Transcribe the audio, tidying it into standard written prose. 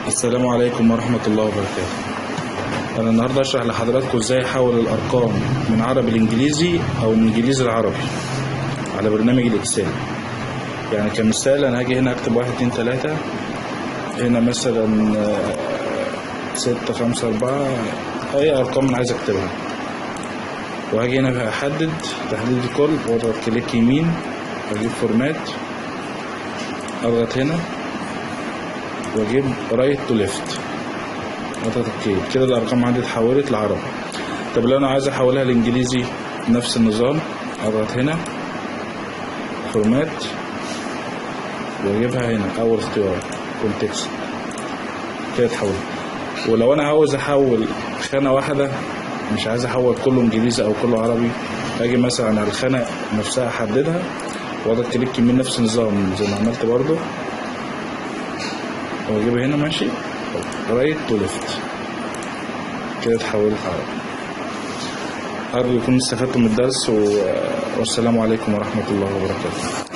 السلام عليكم ورحمة الله وبركاته. أنا النهاردة هشرح لحضراتكم إزاي أحول الأرقام من عربي لإنجليزي أو من إنجليزي لعربي على برنامج الإكسل. يعني كمثال أنا هاجي هنا أكتب 1 2 3، هنا مثلا 6 5 4، أي أرقام أنا عايز أكتبها، وهاجي هنا أحدد تحديد الكل وأضغط كليك يمين وأجيب فورمات، أضغط هنا واجيب رايت تو ليفت، اضغط اوكي. كده الارقام عندي اتحولت لعربي. طب لو انا عايز احولها لانجليزي نفس النظام، اضغط هنا فورمات واجيبها هنا اول اختيار كونتكست، كده اتحولت. ولو انا عاوز احول خانه واحده، مش عايز احول كله انجليزي او كله عربي، اجي مثلا على الخانه نفسها احددها واضغط كليك يمين نفس النظام زي ما عملت برضو، واجيبها هنا ماشي رايت تو ليفت، كده اتحولت عربي. أرجو يكونوا استفدتم من الدرس، والسلام عليكم ورحمة الله وبركاته.